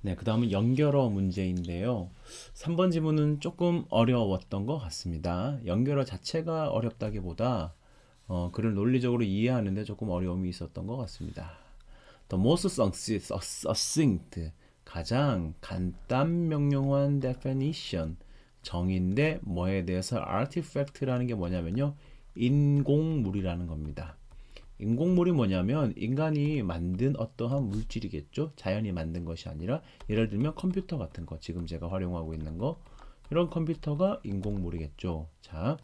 네, 그 다음은 연결어 문제인데요. 3번 지문은 조금 어려웠던 것 같습니다. 연결어 자체가 어렵다기보다 글을 논리적으로 이해하는데 조금 어려움이 있었던 것 같습니다. The most succinct, 가장 간단 명료한 definition, 정의인데 뭐에 대해서 artifact라는 게 뭐냐면요. 인공물이라는 겁니다. 인공물이 뭐냐면 인간이 만든 어떠한 물질이겠죠. 자연이 만든 것이 아니라 예를 들면 컴퓨터 같은 거, 지금 제가 활용하고 있는 거, 이런 컴퓨터가 인공물이겠죠. 자,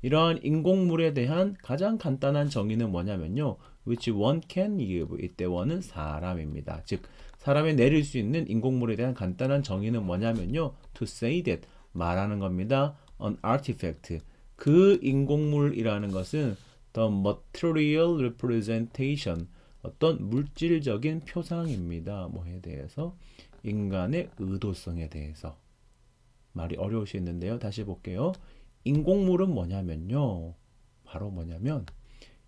이러한 인공물에 대한 가장 간단한 정의는 뭐냐면요. which one can give. 이때 one은 사람입니다. 즉 사람이 내릴 수 있는 인공물에 대한 간단한 정의는 뭐냐면요. to say that, 말하는 겁니다. an artifact, 그 인공물이라는 것은 the material representation, 어떤 물질적인 표상입니다. 뭐에 대해서? 인간의 의도성에 대해서. 말이 어려울 수 있는데요. 다시 볼게요. 인공물은 뭐냐면요. 바로 뭐냐면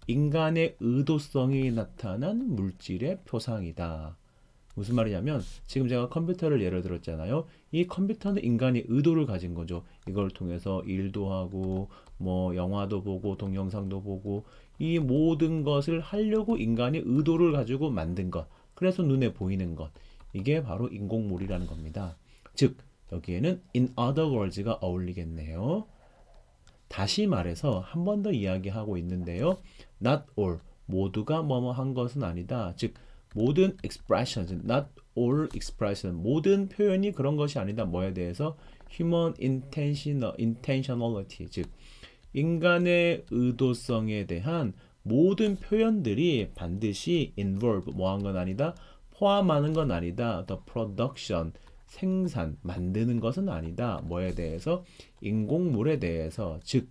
인간의 의도성이 나타난 물질의 표상이다. 무슨 말이냐면 지금 제가 컴퓨터를 예를 들었잖아요. 이 컴퓨터는 인간이 의도를 가진 거죠. 이걸 통해서 일도 하고 뭐 영화도 보고 동영상도 보고 이 모든 것을 하려고 인간이 의도를 가지고 만든 것. 그래서 눈에 보이는 것. 이게 바로 인공물이라는 겁니다. 즉 여기에는 in other words가 어울리겠네요. 다시 말해서 한 번 더 이야기하고 있는데요. Not all, 모두가 뭐뭐 한 것은 아니다. 즉 모든 expressions, not all expression, 모든 표현이 그런 것이 아니다. 뭐에 대해서? human intentionality, 즉 인간의 의도성에 대한 모든 표현들이 반드시 involve, 뭐한 건 아니다. 포함하는 건 아니다. the production, 생산, 만드는 것은 아니다. 뭐에 대해서? 인공물에 대해서. 즉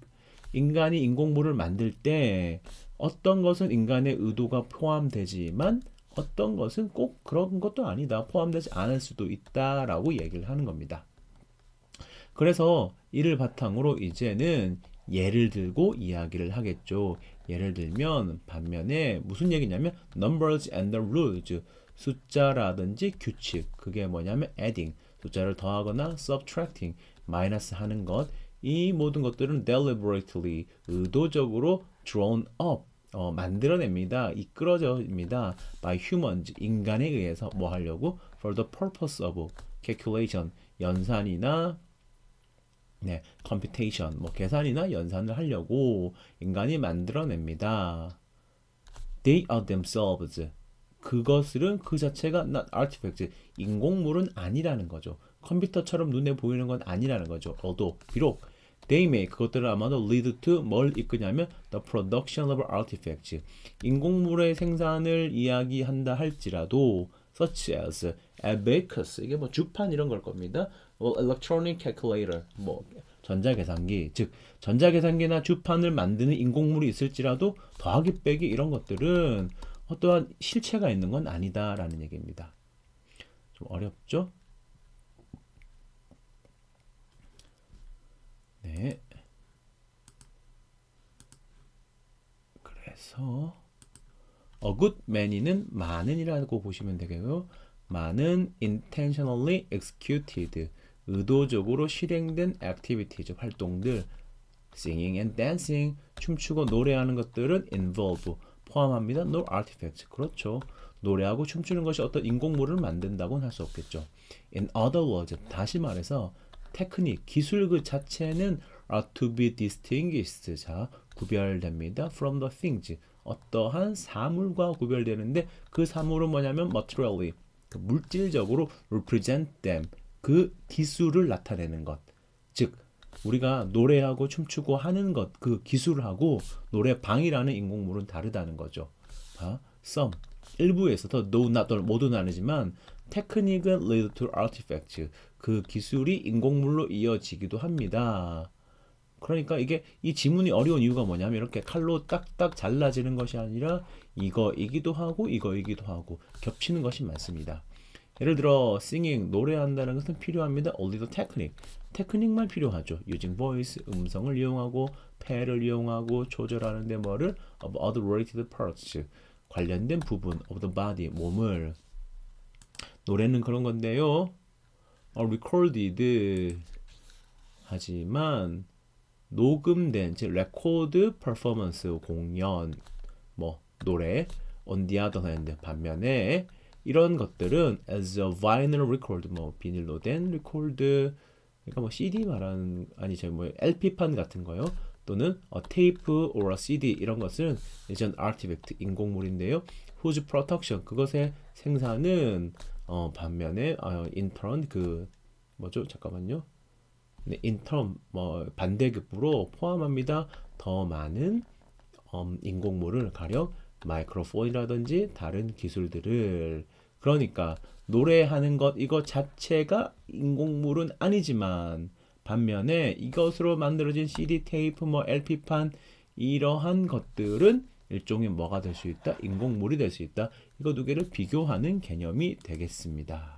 인간이 인공물을 만들 때 어떤 것은 인간의 의도가 포함되지만 어떤 것은 꼭 그런 것도 아니다. 포함되지 않을 수도 있다라고 얘기를 하는 겁니다. 그래서 이를 바탕으로 이제는 예를 들고 이야기를 하겠죠. 예를 들면 반면에 무슨 얘기냐면 numbers and the rules, 숫자라든지 규칙, 그게 뭐냐면 adding, 숫자를 더하거나 subtracting, 마이너스 하는 것, 이 모든 것들은 deliberately, 의도적으로 drawn up, 만들어냅니다. 이끌어집니다. by humans, 인간에 의해서 뭐 하려고? for the purpose of calculation, 연산이나 네, computation, 뭐 계산이나 연산을 하려고 인간이 만들어냅니다. They are themselves. 그것은 그 자체가 not artifacts, 인공물은 아니라는 거죠. 컴퓨터처럼 눈에 보이는 건 아니라는 거죠. 비록 they may, 그것들은 아마도 lead to 뭘 이끄냐면 the production of artifacts, 인공물의 생산을 이야기한다 할지라도 such as abacus, 이게 뭐 주판 이런 걸 겁니다. electronic calculator, 뭐 전자계산기, 즉 전자계산기나 주판을 만드는 인공물이 있을지라도 더하기 빼기 이런 것들은 어떠한 실체가 있는 건 아니다라는 얘기입니다. 좀 어렵죠? 네. 그래서 a good many는 많은이라고 보시면 되고요. 많은 intentionally executed, 의도적으로 실행된 activities, 활동들, singing and dancing, 춤추고 노래하는 것들은 involve, 포함합니다. no artifacts, 그렇죠. 노래하고 춤추는 것이 어떤 인공물을 만든다고는 할 수 없겠죠. In other words, 다시 말해서 테크닉, 기술 그 자체는 are to be distinguished, 자, 구별됩니다. from the things, 어떠한 사물과 구별되는데 그 사물은 뭐냐면 materially, 그 물질적으로 represent them, 그 기술을 나타내는 것. 즉 우리가 노래하고 춤추고 하는 것, 그 기술하고 노래방이라는 인공물은 다르다는 거죠. some, 일부에서 no, not all, 모두는 아니지만 테크닉은 lead to artifacts, 그 기술이 인공물로 이어지기도 합니다. 그러니까 이게 이 지문이 어려운 이유가 뭐냐면 이렇게 칼로 딱딱 잘라지는 것이 아니라 이거이기도 하고 이거이기도 하고 겹치는 것이 많습니다. 예를 들어 singing, 노래한다는 것은 필요합니다. only the technique, 테크닉만 필요하죠. using voice, 음성을 이용하고 폐를 이용하고 조절하는데 뭐를 of other related parts, 관련된 부분 of the body, 몸을 노래는 그런 건데요. recorded 하지만 녹음된 즉 레코드 퍼포먼스 공연 뭐 노래 on the other hand 반면에 이런 것들은 as a vinyl record 뭐 비닐로 된 리코드 그러니까 뭐 CD 말하는 아니 저 뭐 LP판 같은 거요. 또는 테이프 or a CD 이런 것은 이전 아티팩트 인공물인데요. whose production 그것의 생산은 반면에 인턴 그 뭐죠? 잠깐만요. 네, 인턴 뭐 반대급부로 포함합니다. 더 많은 인공물을 가령 마이크로폰이라든지 다른 기술들을 그러니까 노래하는 것 이거 자체가 인공물은 아니지만 반면에 이것으로 만들어진 CD 테이프 뭐 LP판 이러한 것들은 일종의 뭐가 될 수 있다? 인공물이 될 수 있다. 이거 두 개를 비교하는 개념이 되겠습니다.